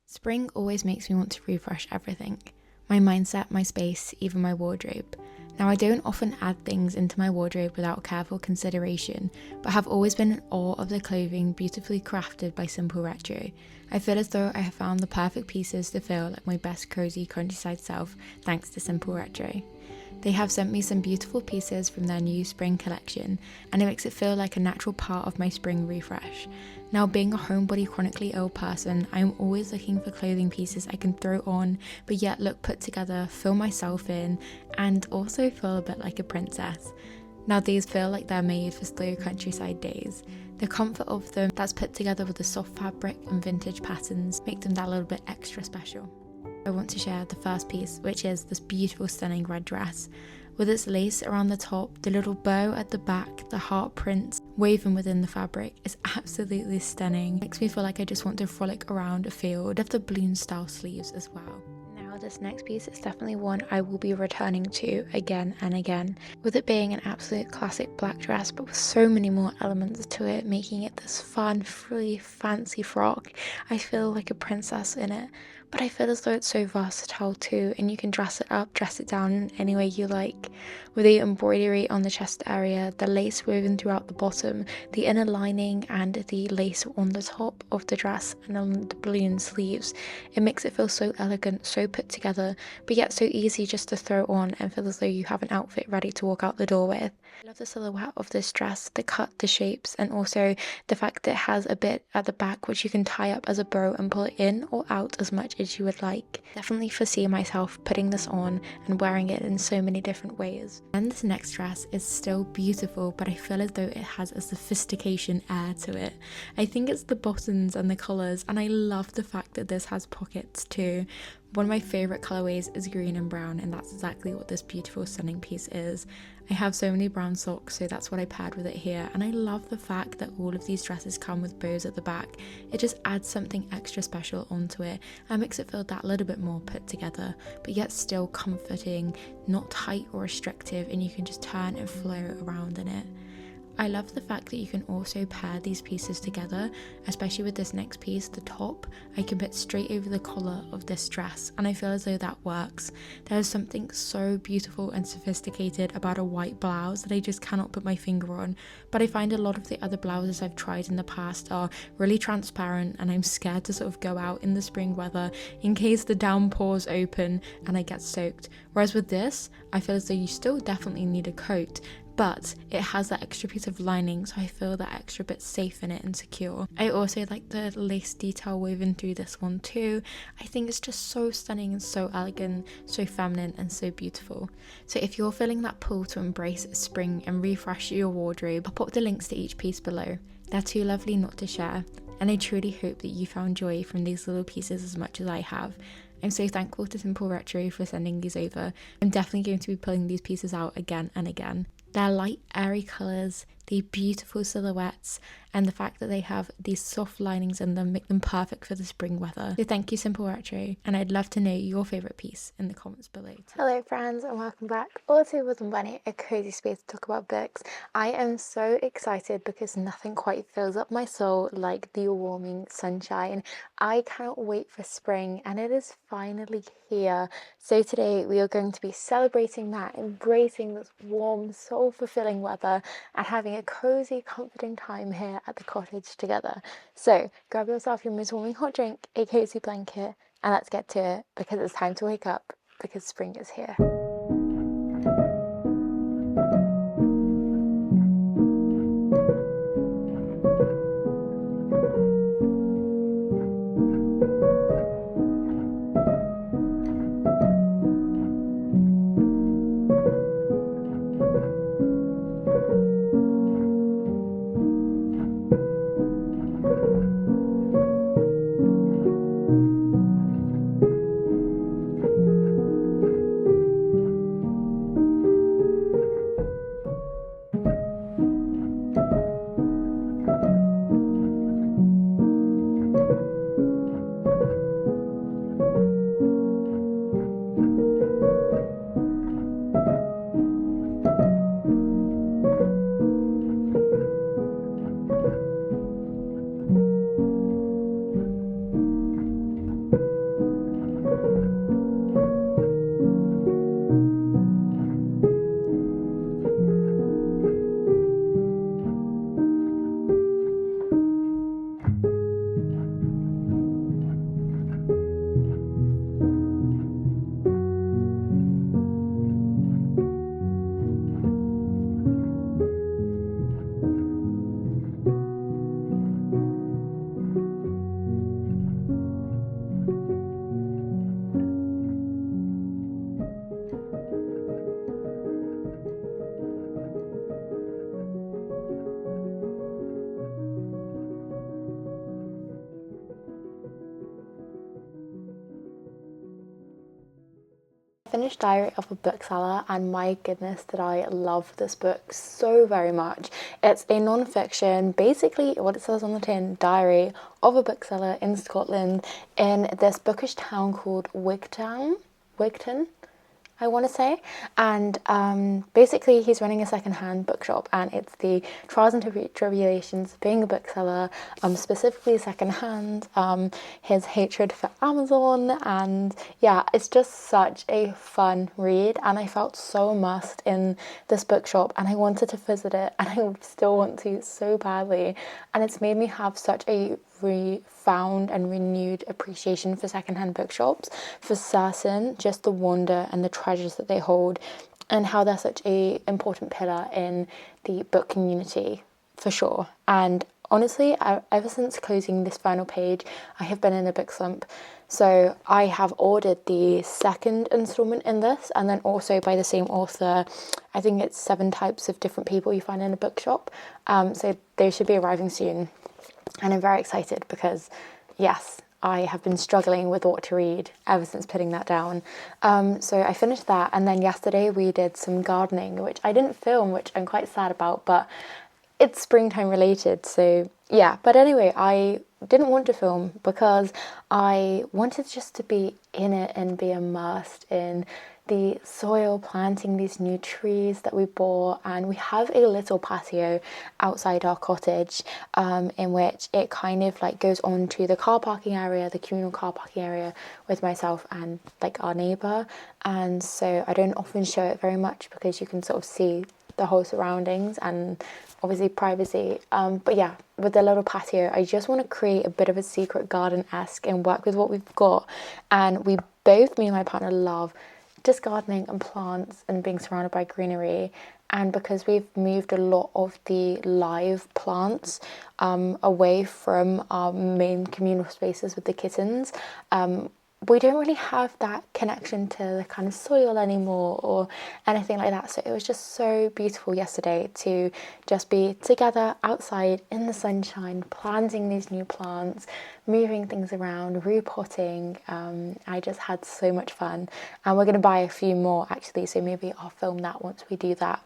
Spring always makes me want to refresh everything. My mindset, my space, even my wardrobe. Now, I don't often add things into my wardrobe without careful consideration, but have always been in awe of the clothing beautifully crafted by ᴍᴘᴱᴇ. I feel as though I have found the perfect pieces to feel like my best cozy countryside self thanks to ᴍᴘᴱᴇ. They have sent me some beautiful pieces from their new spring collection, and it makes it feel like a natural part of my spring refresh. Now, being a homebody chronically ill person, I am always looking for clothing pieces I can throw on, but yet look put together, feel myself in, and also feel a bit like a princess. Now, these feel like they're made for slow countryside days. The comfort of them that's put together with the soft fabric and vintage patterns make them that little bit extra special. I want to share the first piece, which is this beautiful stunning red dress. With its lace around the top, the little bow at the back, the heart prints woven within the fabric is absolutely stunning. It makes me feel like I just want to frolic around a field of the balloon style sleeves as well. Now, this next piece is definitely one I will be returning to again and again, with it being an absolute classic black dress but with so many more elements to it, making it this fun, free, fancy frock. I feel like a princess in it, but I feel as though it's so versatile too, and you can dress it up, dress it down in any way you like. With the embroidery on the chest area, the lace woven throughout the bottom, the inner lining and the lace on the top of the dress and on the balloon sleeves, it makes it feel so elegant, so put together, but yet so easy just to throw on and feel as though you have an outfit ready to walk out the door with. I love the silhouette of this dress, the cut, the shapes, and also the fact that it has a bit at the back which you can tie up as a bow and pull it in or out as much as you would like. Definitely foresee myself putting this on and wearing it in so many different ways. And this next dress is still beautiful, but I feel as though it has a sophistication air to it. I think it's the buttons and the colours, and I love the fact that this has pockets too. One of my favourite colourways is green and brown, and that's exactly what this beautiful stunning piece is. I have so many brown socks, so that's what I paired with it here, and I love the fact that all of these dresses come with bows at the back. It just adds something extra special onto it and makes it feel that little bit more put together, but yet still comforting, not tight or restrictive, and you can just turn and flow around in it. I love the fact that you can also pair these pieces together, especially with this next piece, the top. I can put straight over the collar of this dress, and I feel as though that works. There is something so beautiful and sophisticated about a white blouse that I just cannot put my finger on, but I find a lot of the other blouses I've tried in the past are really transparent, and I'm scared to sort of go out in the spring weather in case the downpours open and I get soaked. Whereas with this, I feel as though you still definitely need a coat, but it has that extra piece of lining, so I feel that extra bit safe in it and secure. I also like the lace detail woven through this one too. I think it's just so stunning and so elegant, so feminine and so beautiful. So if you're feeling that pull to embrace spring and refresh your wardrobe, I'll pop the links to each piece below. They're too lovely not to share, and I truly hope that you found joy from these little pieces as much as I have. I'm so thankful to ᴍᴘᴱᴇ for sending these over. I'm definitely going to be pulling these pieces out again and again. Their light, airy colours, the beautiful silhouettes, and the fact that they have these soft linings in them make them perfect for the spring weather. So thank you, ᴍᴘᴱᴇ, and I'd love to know your favourite piece in the comments below too. Hello friends, and welcome back all to Woodland Bunny, a cosy space to talk about books. I am so excited because nothing quite fills up my soul like the warming sunshine. I cannot wait for spring, and it is finally here. So today we are going to be celebrating that, embracing this warm, soul-fulfilling weather, and having a cozy, comforting time here at the cottage together. So grab yourself your most warming hot drink, a cozy blanket, and let's get to it, because it's time to wake up, because spring is here. finished Diary of a Bookseller, and my goodness did I love this book so very much. It's a non-fiction, basically what it says on the tin, diary of a bookseller in Scotland in this bookish town called Wigtown, I want to say, and basically he's running a second-hand bookshop, and it's the trials and tribulations of being a bookseller, specifically second-hand, his hatred for Amazon, and yeah, it's just such a fun read, and I felt so immersed in this bookshop, and I wanted to visit it, and I still want to so badly, and it's made me have such a refound and renewed appreciation for secondhand bookshops, for certain, just the wonder and the treasures that they hold, and how they're such a important pillar in the book community, for sure. And honestly, ever since closing this final page, I have been in a book slump. So I have ordered the second installment in this, and then also by the same author, I think it's 7 types of different people you find in a bookshop. So they should be arriving soon. And I'm very excited because, yes, I have been struggling with what to read ever since putting that down. So I finished that, and then yesterday we did some gardening, which I didn't film, which I'm quite sad about, but it's springtime related, so yeah. But anyway, I didn't want to film because I wanted just to be in it and be immersed in the soil, planting these new trees that we bought, and we have a little patio outside our cottage, in which it kind of like goes on to the car parking area, the communal car parking area, with myself and like our neighbour. And so I don't often show it very much because you can sort of see the whole surroundings and obviously privacy, but yeah, with the little patio, I just want to create a bit of a secret garden-esque and work with what we've got. And we both, me and my partner, love just gardening and plants and being surrounded by greenery. And because we've moved a lot of the live plants away from our main communal spaces with the kittens, we don't really have that connection to the kind of soil anymore or anything like that. So it was just so beautiful yesterday to just be together outside in the sunshine, planting these new plants, moving things around, repotting. I just had so much fun, and we're going to buy a few more actually, so maybe I'll film that once we do that.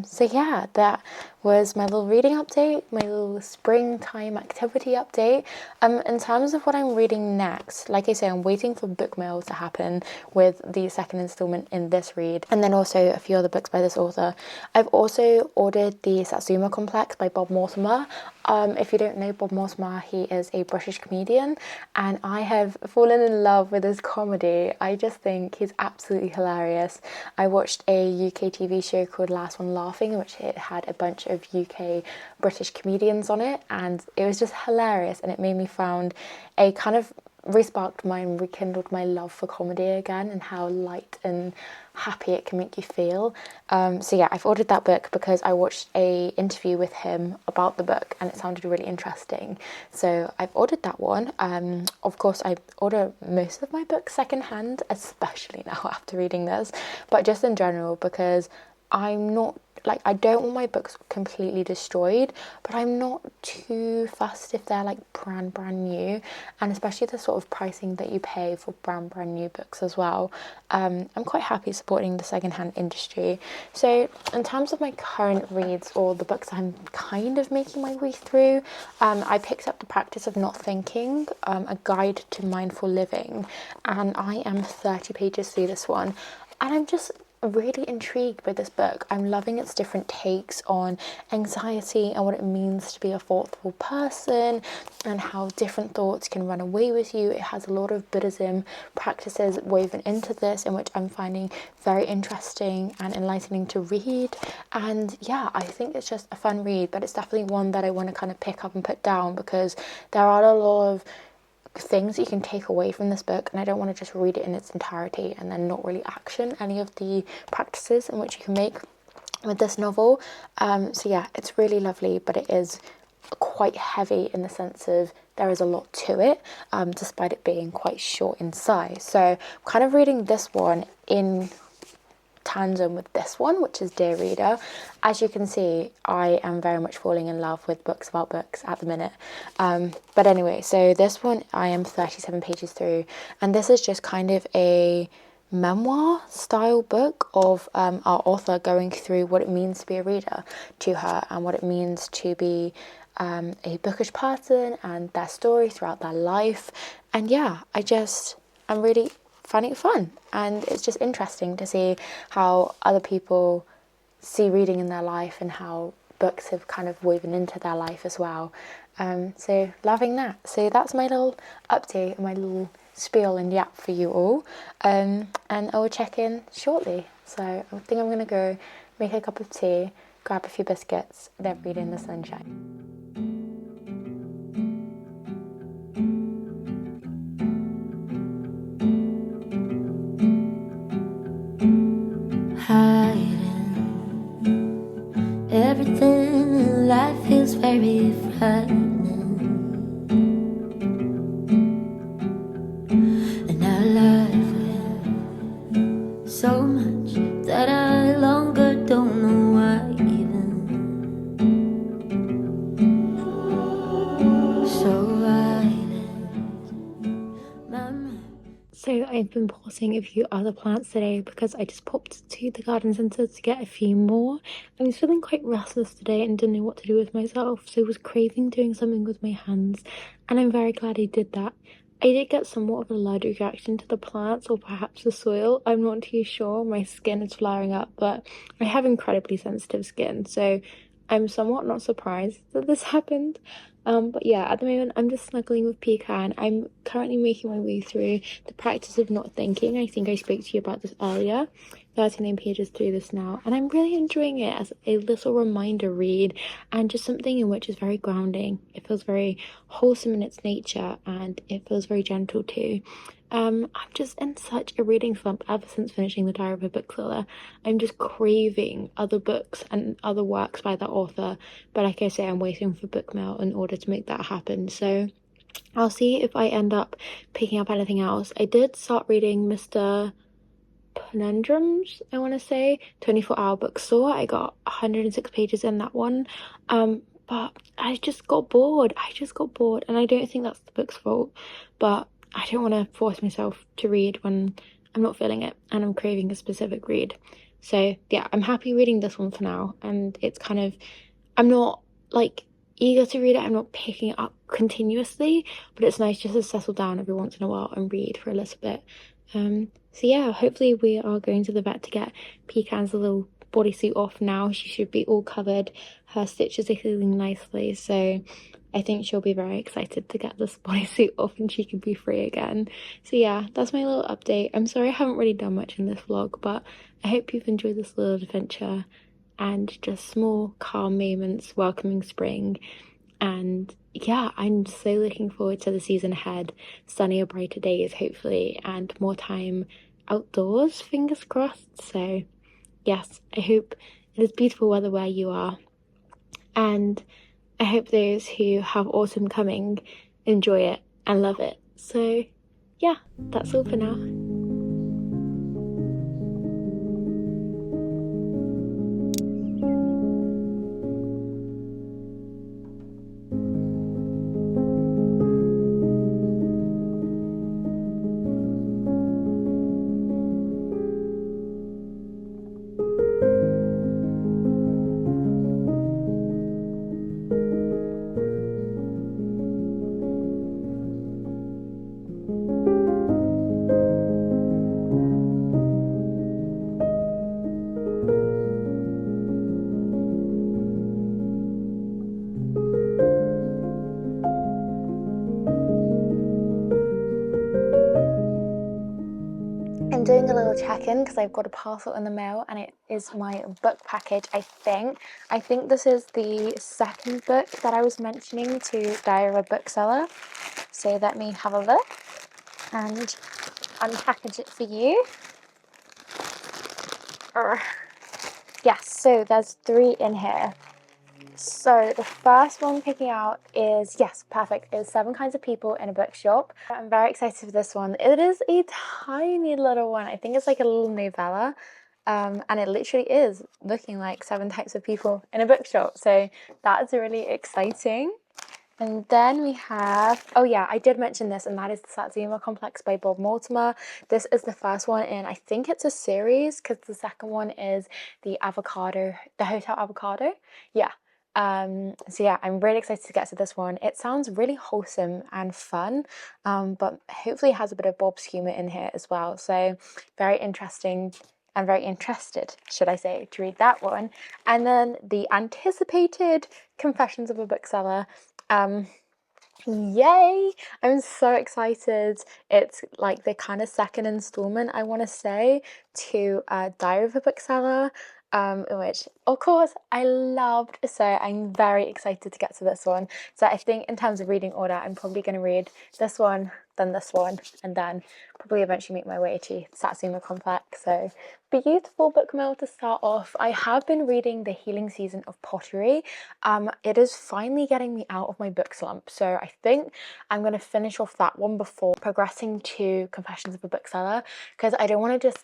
So yeah, that was my little reading update, my little springtime activity update. In terms of what I'm reading next, like I say, I'm waiting for book mail to happen with the second installment in this read, and then also a few other books by this author. I've also ordered the Satsuma Complex by Bob Mortimer. If you don't know Bob Mortimer, he is a British comedian, and I have fallen in love with his comedy. I just think he's absolutely hilarious. I watched a UK TV show called Last One Laughing, in which it had a bunch of UK British comedians on it, and it was just hilarious, and it made me found a kind of re-sparked my and rekindled my love for comedy again, and how light and happy it can make you feel. So yeah, I've ordered that book because I watched a interview with him about the book and it sounded really interesting. So I've ordered that one. Of course, I order most of my books secondhand, especially now after reading this, but just in general, because I'm not, like, I don't want my books completely destroyed, but I'm not too fussed if they're like brand new, and especially the sort of pricing that you pay for brand new books as well. I'm quite happy supporting the secondhand industry. So in terms of my current reads, or the books I'm kind of making my way through, I picked up The Practice of Not Thinking, a guide to mindful living, and I am 30 pages through this one, and I'm just really intrigued by this book. I'm loving its different takes on anxiety and what it means to be a thoughtful person, and how different thoughts can run away with you. It has a lot of Buddhism practices woven into this, in which I'm finding very interesting and enlightening to read. And yeah, I think it's just a fun read, but it's definitely one that I want to kind of pick up and put down, because there are a lot of things that you can take away from this book, and I don't want to just read it in its entirety and then not really action any of the practices in which you can make with this novel. So yeah, it's really lovely, but it is quite heavy in the sense of there is a lot to it, despite it being quite short in size. So I'm kind of reading this one in tandem with this one, which is Dear Reader. As you can see, I am very much falling in love with books about books at the minute. But anyway, so this one I am 37 pages through, and this is just kind of a memoir style book of our author going through what it means to be a reader to her and what it means to be a bookish person and their story throughout their life. And yeah, I'm really finding it fun, and it's just interesting to see how other people see reading in their life and how books have kind of woven into their life as well. So loving that. So that's my little update, my little spiel and yap for you all. And I will check in shortly. So I think I'm going to go make a cup of tea, grab a few biscuits, then read in the sunshine. Hiding everything in life is very frightening, and I life with so much that I longer don't know why even. So So I've been potting a few other plants today because I just popped to the garden centre to get a few more. I was feeling quite restless today and didn't know what to do with myself, so I was craving doing something with my hands, and I'm very glad I did that. I did get somewhat of an allergic reaction to the plants or perhaps the soil. I'm not too sure. My skin is flaring up, but I have incredibly sensitive skin, so I'm somewhat not surprised that this happened. But yeah, at the moment I'm just snuggling with Pecan. I'm currently making my way through the practice of not thinking. I think I spoke to you about this earlier. 39 pages through this now, and I'm really enjoying it as a little reminder read and just something in which is very grounding. It feels very wholesome in its nature and it feels very gentle too. I'm just in such a reading slump ever since finishing The Diary of a Bookseller. I'm just craving other books and other works by that author, but like I say, I'm waiting for book mail in order to make that happen. So I'll see if I end up picking up anything else. I did start reading Mr. Conundrums, I want to say, 24-hour bookstore. I got 106 pages in that one, but I just got bored. And I don't think that's the book's fault, but I don't want to force myself to read when I'm not feeling it and I'm craving a specific read. So yeah, I'm happy reading this one for now, and it's kind of, I'm not like eager to read it, I'm not picking it up continuously, but it's nice just to settle down every once in a while and read for a little bit. So yeah, hopefully we are going to the vet to get Pecan's little bodysuit off now. She should be all covered. Her stitches are healing nicely, so I think she'll be very excited to get this bodysuit off and she can be free again. So yeah, that's my little update. I'm sorry I haven't really done much in this vlog, but I hope you've enjoyed this little adventure and just small calm moments welcoming spring. And yeah, I'm so looking forward to the season ahead. Sunnier, brighter days, hopefully, and more time outdoors, fingers crossed. So yes, I hope it is beautiful weather where you are, and I hope those who have autumn coming enjoy it and love it. So yeah, that's all for now. I'm doing a little check-in because I've got a parcel in the mail and it is my book package, I think. I think this is the second book that I was mentioning to Diary of a Bookseller. So let me have a look and unpackage it for you. Yes, so there's 3 in here. So the first one picking out is, yes, perfect, is 7 Kinds of People in a Bookshop. I'm very excited for this one. It is a tiny little one. I think it's like a little novella. And it literally is looking like 7 types of people in a bookshop. So that is really exciting. And then we have, oh yeah, I did mention this, and that is the Satsuma Complex by Bob Mortimer. This is the first one, and I think it's a series because the second one is the Hotel Avocado. Yeah. So yeah, I'm really excited to get to this one. It sounds really wholesome and fun, but hopefully it has a bit of Bob's humor in here as well. So very interesting. I'm very interested, should I say, to read that one. And then the anticipated Confessions of a Bookseller. Yay! I'm so excited. It's like the kind of second installment, I want to say, to Diary of a Bookseller, which of course I loved. So I'm very excited to get to this one. So I think in terms of reading order, I'm probably going to read this one, then this one, and then probably eventually make my way to Satsuma Complex. So beautiful book mail to start off. I have been reading The Healing Season of Pottery. It is finally getting me out of my book slump. So I think I'm going to finish off that one before progressing to Confessions of a Bookseller, because I don't want to just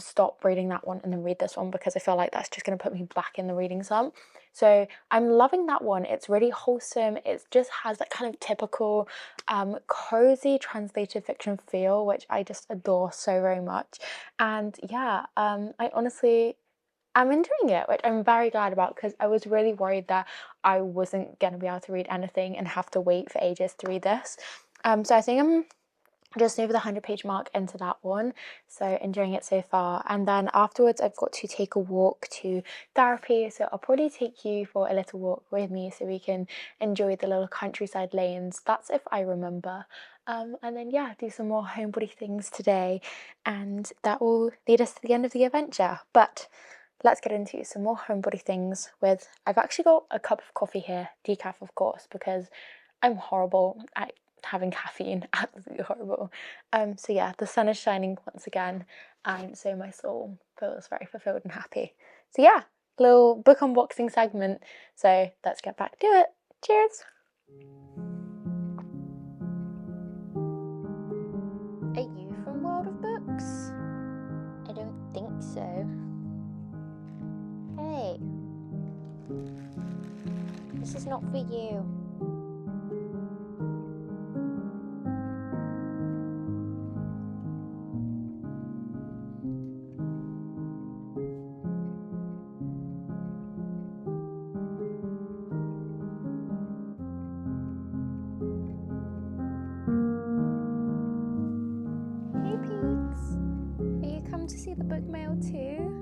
stop reading that one and then read this one, because I feel like that's just going to put me back in the reading slump. So I'm loving that one. It's really wholesome. It just has that kind of typical cozy translated fiction feel, which I just adore so very much. And yeah, I honestly I'm enjoying it, which I'm very glad about, because I was really worried that I wasn't going to be able to read anything and have to wait for ages to read this. So I think I'm just over the 100-page mark into that one, so enjoying it so far. And then afterwards I've got to take a walk to therapy, so I'll probably take you for a little walk with me so we can enjoy the little countryside lanes. That's if I remember. And then yeah, do some more homebody things today, and that will lead us to the end of the adventure. But let's get into some more homebody things with, I've actually got a cup of coffee here, decaf of course, because I'm horrible at having caffeine, absolutely horrible. So yeah, the sun is shining once again, and so my soul feels very fulfilled and happy. So yeah, little book unboxing segment. So let's get back to it. Cheers! Are you from World of Books? I don't think so. Hey, this is not for you. Hey peeps! Are you come to see the book mail too?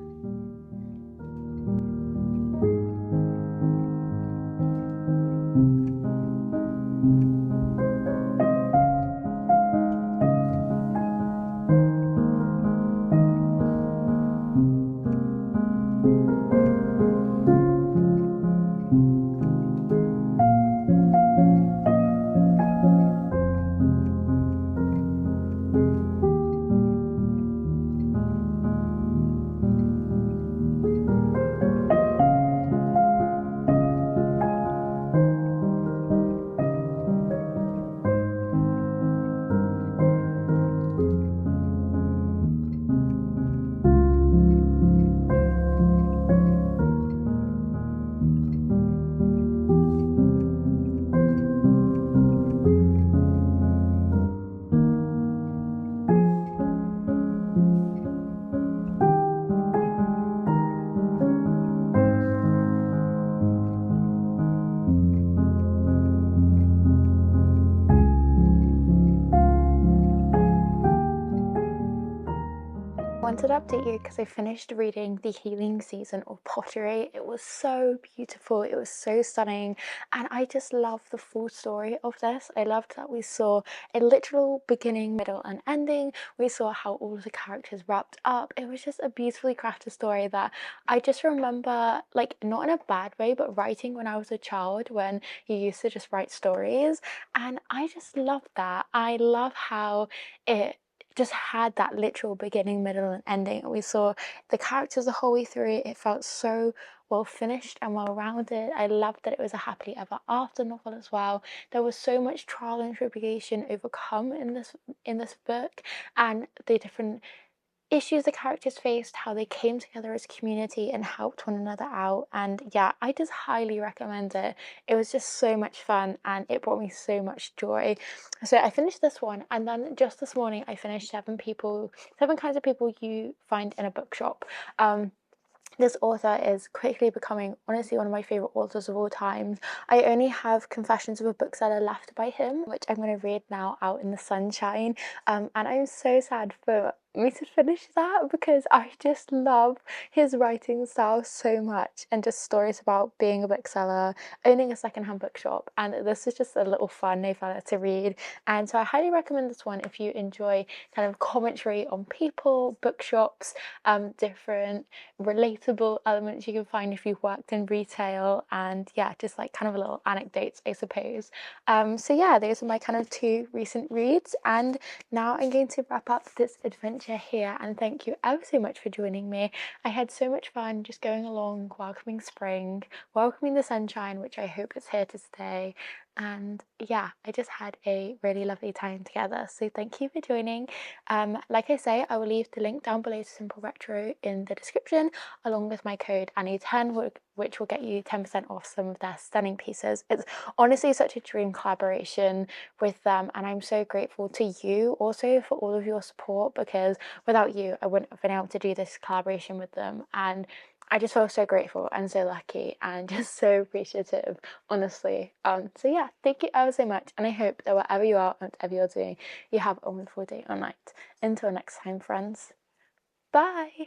I wanted to update you because I finished reading The Healing Season of Pottery. It was so beautiful, it was so stunning, and I just love the full story of this. I loved that we saw a literal beginning, middle, and ending. We saw how all of the characters wrapped up. It was just a beautifully crafted story that I just remember, like, not in a bad way, but writing when I was a child, when you used to just write stories, and I just love that. I love how it just had that literal beginning, middle, and ending. We saw the characters the whole way through. It felt so well finished and well rounded. I loved that it was a happily ever after novel as well. There was so much trial and tribulation overcome in this book, and the different issues the characters faced, how they came together as a community and helped one another out. And yeah, I just highly recommend it. It was just so much fun and it brought me so much joy. So I finished this one, and then just this morning I finished Seven Kinds of People You Find in a Bookshop. This author is quickly becoming, honestly, one of my favourite authors of all time. I only have Confessions of a Bookseller left by him, which I'm going to read now out in the sunshine. And I'm so sad for me to finish that because I just love his writing style so much, and just stories about being a bookseller, owning a secondhand bookshop, and this is just a little fun novella to read. And so I highly recommend this one if you enjoy kind of commentary on people, bookshops, different relatable elements you can find if you've worked in retail, and yeah, just like kind of little anecdotes, I suppose. So yeah, those are my kind of 2 recent reads, and now I'm going to wrap up this adventure here, and thank you ever so much for joining me. I had so much fun just going along, welcoming spring, welcoming the sunshine, which I hope is here to stay. And yeah, I just had a really lovely time together. So thank you for joining. Like I say, I will leave the link down below to Simple Retro in the description, along with my code Annie10, which will get you 10% off some of their stunning pieces. It's honestly such a dream collaboration with them, and I'm so grateful to you also for all of your support, because without you I wouldn't have been able to do this collaboration with them, and I just feel so grateful and so lucky and just so appreciative, honestly. So yeah, thank you ever so much, and I hope that wherever you are and whatever you're doing, you have a wonderful day or night. Until next time, friends. Bye!